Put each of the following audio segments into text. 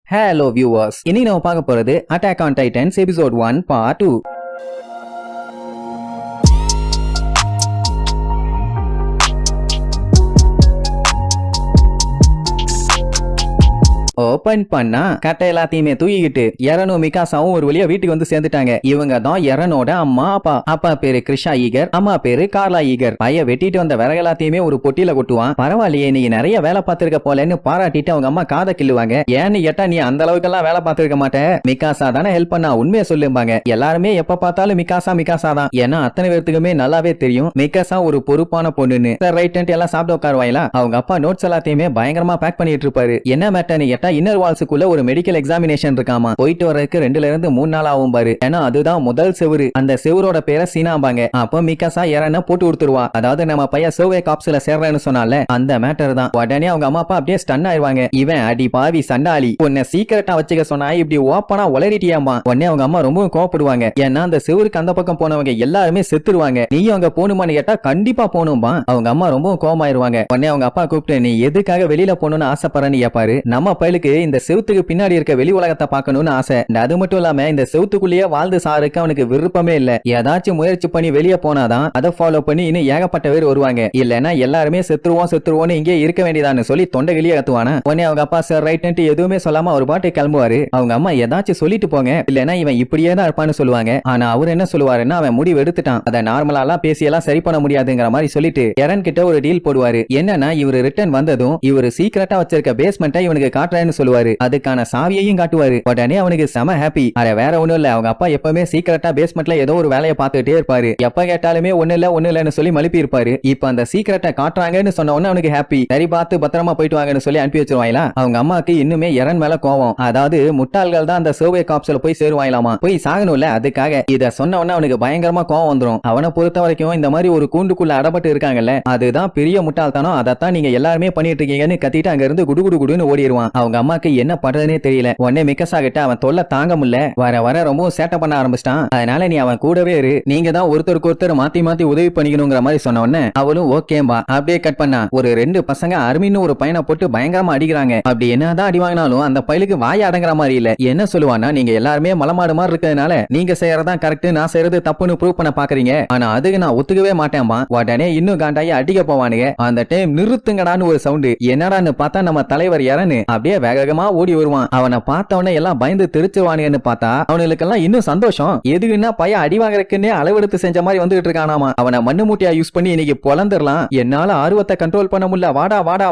Hello viewers, இன்னைக்கு நம்ம பார்க்க போறது Attack on Titans episode 1 part 2. Open பண்ணா கட்டை எல்லாத்தையுமே தூக்கிக்கிட்டு எரனும் மிகாசாவும் ஒரு வழியா வீட்டுக்கு வந்து சேர்ந்துட்டாங்க. இவங்க தான் எரனோட அம்மா அப்பா. அப்பா பேரு கிருஷா ஈகர், அம்மா பேரு கார்லா ஈகர். பைய வெட்டிட்டு வந்த விறகு எல்லாத்தையுமே ஒரு பொட்டியில கொட்டுவான். பரவாயில்லையே நீ நிறைய வேலை பார்த்திருக்க போலன்னு பாராட்டிட்டு அவங்க அம்மா காதை கிள்ளுவாங்க. ஏன்னு கேட்டா நீ அந்த அளவுக்கு எல்லாம் வேலை பார்த்திருக்க மாட்ட, மிகாசா தானே ஹெல்ப் பண்ணா, உண்மையை சொல்லுவாங்க. எல்லாருமே எப்ப பார்த்தாலும் மிகாசா தான். ஏன்னா அத்தனை பேருத்துக்குமே நல்லாவே தெரியும் மிகாசா ஒரு பொறுப்பான பொண்ணுன்னு. ரைட் எல்லாம் சாப்பிட்டு உட்காருவாங்களா. அவங்க அப்பா நோட்ஸ் எல்லாத்தையுமே பயங்கரமா பேக் பண்ணிட்டு இருப்பாரு. என்ன மேட்டர்னு கேட்டா இன்னர் வால்ஸுக்குள்ள ஒரு மெடிக்கல் எக்ஸாமினேஷன் இருக்காமா, போயிட்டு வரதுக்கு 2 to 3 நாள் ஆகும் பாரு. ஏன்னா அதுதான் முதல் செவுரு. அந்த செவரோட பேரை சீனாம்பாங்க. அப்போ மிகாசா யாரன்னா போட்டு கொடுத்துருவா. அதாவது நம்ம பையன் சர்வே காப்ஸ்ல சேர்றேன்னு சொன்னால அந்த மேட்டர் தான். உடனே அவங்க அம்மா அப்பா அப்படியே ஸ்டன் ஆயிடுவாங்க. இவன் அடி பாவி சண்டாளி, உன்னை சீக்கிரட்டா வச்சுக்க சொன்னா இப்படி ஓப்பனா உளறிட்டியாமா. உடனே அவங்க அம்மா ரொம்ப கோவப்படுவாங்க. ஏன்னா அந்த செவருக்கு அந்த பக்கம் போனவங்க எல்லாருமே செத்துருவாங்க. நீயும் அங்க போகணுமான்னு கேட்டா கண்டிப்பா போகணும்பா. அவங்க அம்மா ரொம்ப கோவமாயிருவாங்க. உடனே அவங்க அப்பா கூப்பிட்டு நீ எதுக்காக வெளியில போகணும்னு ஆசைப்படுறன்னு கேப்பாரு. நம்ம பயலுக்கு இந்த செவுத்துக்கு பின்னாடி இருக்க வெளி உலகத்தை பார்க்கணும்னு ஆசை. அது மட்டும் இல்லாம இந்த செவுத்துக்குள்ளேயே வாழ்ந்து சாருக்கு அவனுக்கு விருப்பமே இல்ல. ஏதாச்சும் முயற்சி பண்ணி வெளியே போனாதான் அதை ஃபாலோ பண்ணி இன்னும் ஏகப்பட்ட பேர் வருவாங்க. இல்லன்னா எல்லாருமே செத்துருவோம் இங்கே இருக்க வேண்டியதான்னு சொல்லி தொண்டை வெளியே கத்துவானா. உடனே அவங்க அப்பா சார் ரைட் எதுவுமே சொல்லாம ஒரு பாட்டு கிளம்புவாரு. அவங்க அம்மா ஏதாச்சும் சொல்லிட்டு போங்க, இல்லன்னா இவன் இப்படியே தான் இருப்பான்னு சொல்லுவாங்க. ஆனா அவர் என்ன சொல்லுவாருன்னா அவன் முடிவு எடுத்துட்டான், அதை நார்மலாலாம் பேசி எல்லாம் சரி பண்ண முடியாதுங்கிற மாதிரி சொல்லிட்டு எரன் கிட்ட ஒரு டீல் போடுவாரு. என்னன்னா இவரு ரிட்டர்ன் வந்ததும் இவரு சீக்கிரட்டா வச்சிருக்க பேஸ்மெண்ட்டை இவனுக்கு காட்டுறேன்னு சொல்லுவாரு. அதுக்கான சாவியையும் காட்டுவாரு. உடனே அவனுக்கு செம ஹாப்பி. அட வேற ஒண்ணும் இல்ல, அவங்க அப்பா எப்பவுமே சீக்கிரட்டா பேஸ்மெண்ட்ல ஏதோ ஒரு வேலையை பார்த்துட்டே இருப்பாரு. எப்ப கேட்டாலுமே ஒண்ணு இல்லன்னு சொல்லி மழுப்பி இருப்பாரு. இப்ப அந்த சீக்கிரட்டை காட்டுறாங்கன்னு சொன்ன உடனே அவனுக்கு ஹாப்பி. சரி பார்த்து பத்திரமா போயிட்டு வாங்கன்னு சொல்லி அனுப்பி வச்சிருவாங்களா. அவங்க அம்மாக்கு இன்னுமே எரன் மேல கோவம். அதாவது முட்டாள்கள் தான் அந்த சர்வே காப்ஸ்ல போய் சேருவாங்களாமா, போய் சாகணும்ல, அதுக்காக இத சொன்ன உடனே அவனுக்கு பயங்கரமா கோவம் வந்துரும். அவனை பொறுத்த வரைக்கும் இந்த மாதிரி ஒரு கூண்டுக்குள்ள அடப்பட்டு இருக்காங்கல்ல, அதுதான் பெரிய முட்டாள்தானோ, அதைத்தான் நீங்க எல்லாருமே பண்ணிட்டு இருக்கீங்கன்னு கத்திட்டு அங்க இருந்து குடுகுடுன்னு ஓடிடுவான். அவங்க அம்மாக்கு என்ன பண்றதுனே தெரியல. உடனே மிகாசா கிட்ட அவன் தொல்லை தாங்க முடியல, வர ரொம்ப சேட்டை பண்ண ஆரம்பிச்சிட்டான். அதனால நீ அவன் கூடவே இரு, நீங்க தான் ஒருத்தருக்கு ஒருத்தர் மாத்தி உதவி பண்ணிக்கணுங்கிற மாதிரி சொன்ன உடனே அவளும் ஓகேம்பா. அப்படியே கட் பண்ணா ஒரு 2 பசங்க அருமின்னு ஒரு பையனை போட்டு பயங்கரமா அடிக்கிறாங்க. அப்படி என்னதான் அடி வாங்கினாலும் அந்த பையலுக்கு வாய அடங்குற மாதிரி இல்ல. என்ன சொல்லுவானா, நீங்க எல்லாருமே மலமாடு மாதிரி இருக்கிறதுனால நீங்க செய்யறதா கரெக்ட், நான் செய்யறது தப்புன்னு ப்ரூவ் பண்ண பாக்குறீங்க, ஆனா அதுக்கு நான் ஒத்துக்கவே மாட்டேன்பா. உடனே இன்னும் காண்டாயி அடிக்க போவானுங்க. அந்த டைம் நிறுத்துங்கடான்னு ஒரு சவுண்ட். என்னடான்னு பார்த்தா நம்ம தலைவர் யாரன்னு அப்படியே வேகமா ஓடி வருவான். அவனை பார்த்தவனே எல்லாம் பயந்து திருச்சுவானுன்னு பார்த்தா அவனுக்கு எல்லாம் இன்னும் சந்தோஷம். எதுக்குன்னா பையன் அடி வாங்குறதுக்குன்னே அளவெடுத்து செஞ்ச மாதிரி வந்துட்டு இருக்கானாமா. அவனை மண்ணு மூட்டையா யூஸ் பண்ணி இன்னைக்கு பொலந்துடலாம், என்னால ஆர்வத்தை கண்ட்ரோல் பண்ண முடியல,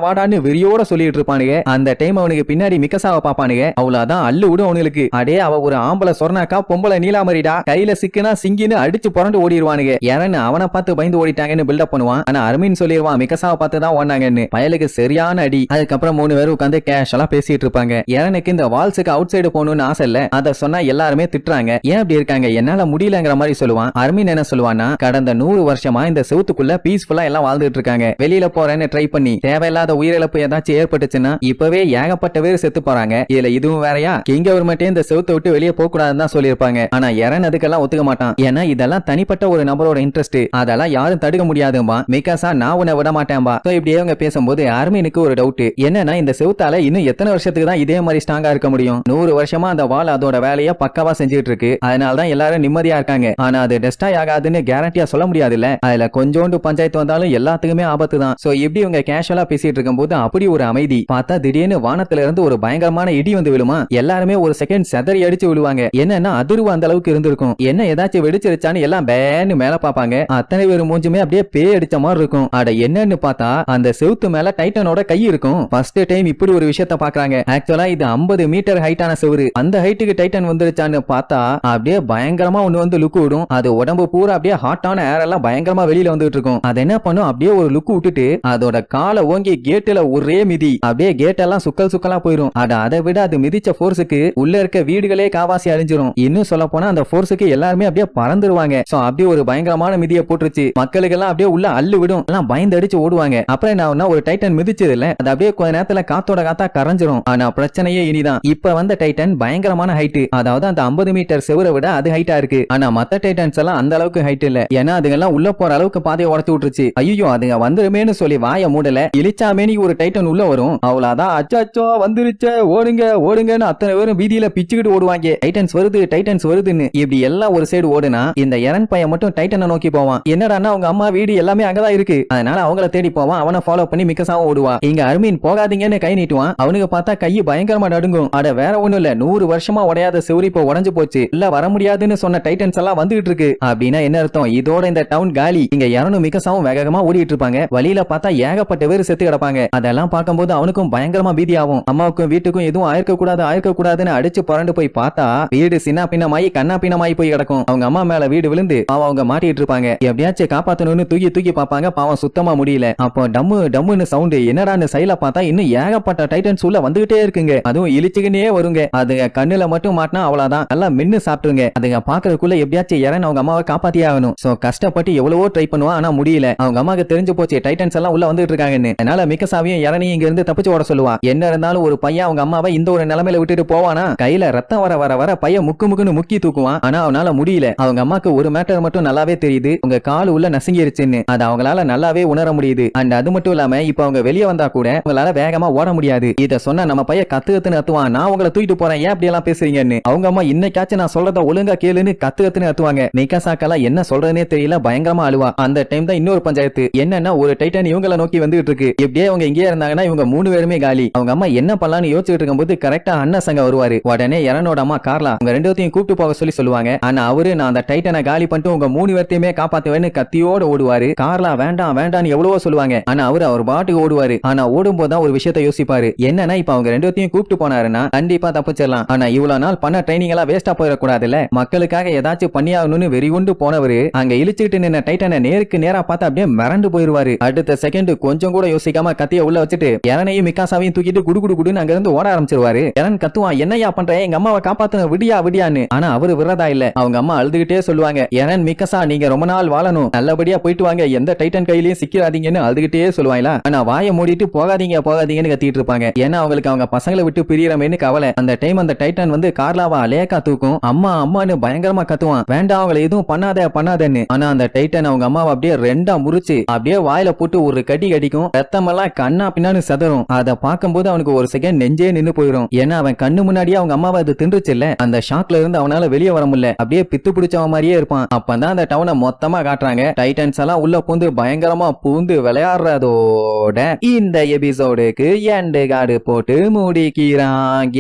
வாடான்னு வெறியோட சொல்லிட்டு இருப்பானுங்க. அந்த டைம் அவனுக்கு பின்னாடி மிகாசாவை பாப்பானுங்க. அவ்வளவுதான் அள்ளு விடும் அவனுக்கு. அடே அவ ஒரு ஆம்பளை சொர்ணாக்கா, பொம்பளை நீலாமரிடா, கையில சிக்குனா சிங்கின்னு அடிச்சு புரண்டு ஓடிடுவானுங்க. யாரன்னு அவனை பார்த்து பயந்து ஓடிட்டாங்கன்னு பில்டப் பண்ணுவான். ஆனா அருமின்னு சொல்லிடுவான் மிகாசாவை பார்த்து தான் ஓடினாங்கன்னு. பயலுக்கு சரியான அடி. அதுக்கப்புறம் 3 பேரும் உட்காந்து கேஷுவலா பேசிட்டு இருப்பாங்க. எனக்கு இந்த வால்ஸுக்கு அவுட் சைடு போகணும்னு ஆசை இல்ல, அத சொன்னா எல்லாருமே திட்டுறாங்க, ஏன் அப்படி இருக்காங்க, என்னால முடியலங்கிற மாதிரி சொல்லுவான். அர்மின் என்ன சொல்லுவான்னா, கடந்த 100 வருஷமா இந்த செவுத்துக்குள்ள பீஸ்ஃபுல்லா எல்லாம் வாழ்ந்துட்டு இருக்காங்க. வெளியில போறேன்னு ட்ரை பண்ணி தேவையில்லாத உயிரிழப்பு ஏதாச்சும் ஏற்பட்டுச்சுன்னா இப்பவே ஏகப்பட்ட பேர் செத்து போறாங்க. இதுல இதுவும் வேறையா, கிங் கவர்மெண்டே இந்த செவுத்தை விட்டு வெளியே போக கூடாதுன்னு தான் சொல்லியிருப்பாங்க. ஆனா எரன் அதுக்கெல்லாம் ஒத்துக்க மாட்டான். ஏன்னா இதெல்லாம் தனிப்பட்ட ஒரு நபரோட இன்ட்ரெஸ்ட், அதெல்லாம் யாரும் தடுக்க முடியாதும்பா. மிகாசா நான் உன்னை விட மாட்டேன்பா. இப்படியே அவங்க பேசும்போது அர்மினுக்கு ஒரு டவுட். என்னன்னா இந்த செவுத்தால இன்னும் எத்தனை வருஷத்துக்கு தான் இதே மாதிரி ஸ்ட்ராங்கா இருக்க முடியும்? 100 வருஷமா அந்த வால் அதோட வேலையை பக்காவா செஞ்சுட்டு இருக்கு. அதனாலதான் எல்லாரும் நிம்மதியா இருக்காங்க. ஆனா அது டெஸ்டாய் ஆகாதுன்னு கேரண்டியா சொல்ல முடியாது இல்ல. அதுல கொஞ்சோண்டு பஞ்சாயத்து வந்தாலும் எல்லாத்துக்குமே ஆபத்து தான். சோ இப்படி இவங்க கேஷுவலா பேசிட்டு இருக்கும்போது அப்படி ஒரு அமைதி. பார்த்தா திடீர்னு வானத்துல இருந்து ஒரு பயங்கரமான இடி வந்து விழுமா. எல்லாருமே ஒரு செகண்ட் செதறி அடிச்சு விழுவாங்க. என்னன்னா அதிர்வு அந்த அளவுக்கு இருந்திருக்கும். என்ன ஏதாச்சும் வெடிச்சிருச்சான்னு எல்லாம் பேன்னு மேல பாப்பாங்க. அத்தனை பேர் மூஞ்சுமே அப்படியே பேய் அடிச்ச மாதிரி இருக்கும். அட என்னன்னு பார்த்தா அந்த செவுத்து மேல டைட்டனோட கை இருக்கும். ஃபர்ஸ்ட் டைம் இப்படி ஒரு விஷயத்த பாக்குறாங்க. ஆக்சுவலா இது 50 மீட்டர் ஹைட்டான செவரு. அந்த ஹைட்டுக்கு டைட்டன் வந்துருச்சான்னு பார்த்தா அப்படியே பயங்கரமா ஒண்ணு வந்து லுக் விடும். அது உடம்பு பூரா அப்படியே ஹாட்டான ஏர் எல்லாம் பயங்கரமா வெளியில வந்துட்டு இருக்கும். அது என்ன பண்ணும், அப்படியே ஒரு லுக் விட்டுட்டு அதோட காலை ஓங்கி கேட்டுல ஒரே மிதி. அப்படியே கேட் எல்லாம் சுக்கலா போயிரும். அதை விட அது மிதிச்ச போர்ஸுக்கு உள்ள இருக்க வீடுகளே காவாசி அழிஞ்சிரும். இன்னும் சொல்ல போனா அந்த போர்ஸுக்கு எல்லாருமே அப்படியே பறந்துருவாங்க. சோ அப்படியே ஒரு பயங்கரமான மிதியை போட்டுருச்சு. மக்களுக்கு எல்லாம் அப்படியே உள்ள அள்ளு விடும். எல்லாம் பயந்து அடிச்சு ஓடுவாங்க. அப்புறம் என்ன ஒரு டைட்டன் மிதிச்சது இல்ல, அது அப்படியே கொஞ்ச நேரத்துல காத்தோட காத்தா கரைஞ்சு உடைஞ்சிரும். ஆனா பிரச்சனையே இனிதான். இப்ப வந்த டைட்டன் பயங்கரமான ஹைட், அதாவது அந்த 50 மீட்டர் செவரை விட அது ஹைட்டா இருக்கு. ஆனா மத்த டைட்டன்ஸ் எல்லாம் அந்த அளவுக்கு ஹைட் இல்ல. ஏன்னா அதுங்க எல்லாம் உள்ள போற அளவுக்கு பாதையை உடைச்சு விட்டுருச்சு. ஐயோ அதுங்க வந்துருமேன்னு சொல்லி வாய மூடல. இழிச்சாமேனி ஒரு டைட்டன் உள்ள வரும், அவ்வளவுதான். அச்சோ வந்துருச்சே, ஓடுங்க ஓடுங்கன்னு அத்தனை பேரும் வீதியில பிச்சுக்கிட்டு ஓடுவாங்க. டைட்டன்ஸ் வருது டைட்டன்ஸ் வருதுன்னு. இப்படி எல்லாம் ஒரு சைடு ஓடுனா இந்த எரன் பையன் மட்டும் டைட்டனை நோக்கி போவான். என்னடான்னா அவங்க அம்மா வீடு எல்லாமே அங்கதான் இருக்கு, அதனால அவங்கள தேடி போவான். அவனை ஃபாலோ பண்ணி மிக்கசாவும் ஓடுவான். இங்க அருமீன் போகாதீங்கன்னு கை நீட்டுவான். அவனுக்கு பார்த்தா கை பயங்கரமா நடுங்கும். அட வேற ஒண்ணும் இல்ல, 100 வருஷமா உடையாத செவுரி இப்ப உடைஞ்சு போச்சு. இல்ல வர முடியாதுன்னு சொன்ன டைட்டன்ஸ் எல்லாம் வந்துகிட்டு இருக்கு. அப்படின்னா என்ன அர்த்தம்? இதோட இந்த டவுன் காலி. இங்க யாரும் மிக்கசாவும் வேகமா ஓடிட்டு இருப்பாங்க. வழியில பார்த்தா ஏகப்பட்ட பேர் செத்து கிடப்பாங்க. அதெல்லாம் பார்க்கும்போது அவனுக்கும் பயங்கரமா பீதி ஆகும். அம்மாவுக்கும் வீட்டுக்கும் எதுவும் ஆயிருக்க கூடாதுன்னு அடிச்சு புரண்டு போய் பார்த்தா வீடு சின்ன பின்னமாயி கண்ணா பின்னமாயி போய் கிடக்கும். அவங்க அம்மா மேல வீடு விழுந்து அவங்க மாட்டிட்டு இருப்பாங்க. எப்படியாச்சும் காப்பாத்தணும்னு தூக்கி பார்ப்பாங்க. பாவம் சுத்தமா முடியல. அப்போ டம்முன்னு சவுண்ட். என்னடான்னு சைல பார்த்தா இன்னும் ஏகப்பட்ட டைட்டன்ஸ் உள்ள வந்துகிட்டே இருக்குங்க. அதுவும் இழிச்சுக்கினே வருங்க. அதுங்க கண்ணுல மட்டும் மாட்டினா அவ்வளவுதான், நல்லா மென்னு சாப்பிட்டுருங்க. அதுங்க பாக்குறதுக்குள்ள எப்படியாச்சும் இறன் அவங்க அம்மாவை காப்பாத்தியே ஆகணும். சோ கஷ்டப்பட்டு எவ்வளவோ ட்ரை பண்ணுவான், ஆனா முடியல. அவங்க அம்மாக்கு தெரிஞ்சு போச்சு டைட்டன்ஸ் எல்லாம் உள்ள வந்துட்டு இருக்காங்கன்னு. அதனால மிக்கசாவையும் இறனையும் இங்க இருந்து தப்பிச்சு ஓட சொல்லுவா. என்ன இருந்தாலும் ஒரு பையன் அவங்க அம்மாவை இந்த ஒரு நிலைமையில விட்டுட்டு போவானா? கையில ரத்தம் வர பையன் முக்குன்னு முக்கி தூக்குவான். ஆனா அவனால முடியல. அவங்க அம்மாக்கு ஒரு மேட்டர் மட்டும் நல்லாவே தெரியுது, உங்க கால் உள்ள நசுங்கிருச்சுன்னு. அது அவங்களால நல்லாவே உணர முடியுது. அண்ட் அது மட்டும் இல்லாம இப்ப அவங்க வெளியே வந்தா கூட அவங்களால வேகமா ஓட முடியாது. இத சொன்னா நம்ம பையன் கத்துன்னு கத்துவான், நான் உங்களை தூக்கிட்டு போறேன், ஏன் அப்படி எல்லாம் பேசுறீங்கன்னு. அவங்க அம்மா இன்னைக்காச்சும் நான் சொல்றத ஒழுங்கா கேளுன்னு கத்துன்னு கத்துவாங்க. மிகாசாக்கெல்லாம் என்ன சொல்றதுனே தெரியல, பயங்கரமா அழுவா. அந்த டைம் தான் இன்னொரு பஞ்சாயத்து. என்னன்னா ஒரு டைட்டன் இவங்கள நோக்கி வந்துட்டு இருக்கு. எப்படியே அவங்க இங்கே இருந்தாங்கன்னா இவங்க 3 பேருமே காலி. அவங்க அம்மா என்ன பண்ணலாம்னு யோசிச்சுட்டு இருக்கும்போது கரெக்டா அண்ணன் சங்க வருவாரு. உடனே எரனோட அம்மா கார்லா உங்க 2 பேரையும் கூப்பிட்டு போக சொல்லுவாங்க. ஆனா அவரு நான் அந்த டைட்டனை காலி பண்ணிட்டு உங்க 3 பேரையுமே காப்பாத்துவேன்னு கத்தியோட ஓடுவாரு. கார்லா வேண்டாம்னு எவ்வளவோ சொல்லுவாங்க. ஆனா அவர் பாட்டுக்கு ஓடுவாரு. ஆனா ஓடும்போது தான் ஒரு விஷயத்தை யோசிப்பாரு. என்னன்னா இப்ப அவங்க 2 பேரையும் கூப்பிட்டு போனாருன்னா கண்டிப்பா தப்பிச்சிடலாம். ஆனா இவ்வளவு நாள் பண்ண ட்ரைனிங் எல்லாம் வேஸ்டா போயிடக்கூடாதுல்ல. மக்களுக்காக ஏதாச்சும் பண்ணியாகணும்னு வெறி கொண்டு போனவரு அங்க இழுச்சுக்கிட்டு நின்ன டைட்டனை நேருக்கு நேரா பார்த்து அப்படியே மிரண்டு போயிருவாரு. அடுத்த செகண்ட் கொஞ்சம் கூட யோசிக்காம கத்திய உள்ள வச்சுட்டு எரனையும் மிகாசாவையும் தூக்கிட்டு குடுன்னு அங்க இருந்து ஓட ஆரம்பிச்சிருவாரு. எரன் கத்துவான், என்னையா பண்ற, எங்க அம்மாவை காப்பாத்து, விடியான்னு. ஆனா அவரு விடுறதா இல்ல. அவங்க அம்மா அழுதுகிட்டே சொல்லுவாங்க, எரன் மிகாசா நீங்க ரொம்ப நாள் வாழணும், நல்லபடியா போயிட்டு வாங்க, எந்த டைட்டன் கையிலயும் சிக்கிறாதீங்கன்னு அழுதுகிட்டே சொல்லுவாங்களா. ஆனா வாயை மூடிட்டு போகாதீங்கன்னு கத்திட்டு இருப்பாங்க. ஏன்னா அவங்களுக்கு அவங்க பசங்களை விட்டு பிரியறமேன்னு கவலை. அந்த டைம் அந்த டைட்டன் வந்து கார்லாவா லேக்கா தூக்கும். அம்மான்னு பயங்கரமா கத்துவான், வேண்டாம் அவங்களை எதுவும் பண்ணாதேன்னு. ஆனா அந்த டைட்டன் அவங்க அம்மாவை அப்படியே 2ஆ முறிச்சு அப்படியே வாயில போட்டு ஒரு கடி கடிக்கும். ரத்தமெல்லாம் கண்ணா பின்னான்னு சதறும். அதை பார்க்கும்போது அவனுக்கு ஒரு செகண்ட் நெஞ்சே நின்னு போயிடும். ஏன்னா அவன் கண்ணு முன்னாடியே அவங்க அம்மாவை அது தின்றுச்சு இல்ல. அந்த ஷாக்ல இருந்து அவனால வெளியே வர முடியல. அப்படியே பித்து பிடிச்சவன் மாதிரியே இருப்பான். அப்பதான் அந்த டவுனை மொத்தமா காட்டுறாங்க. டைட்டன்ஸ் எல்லாம் உள்ள பூந்து பயங்கரமா பூந்து விளையாடுறதோட இந்த எபிசோடுக்கு எண்டு கார்டு போட்டு முடிக்கிறாங்க.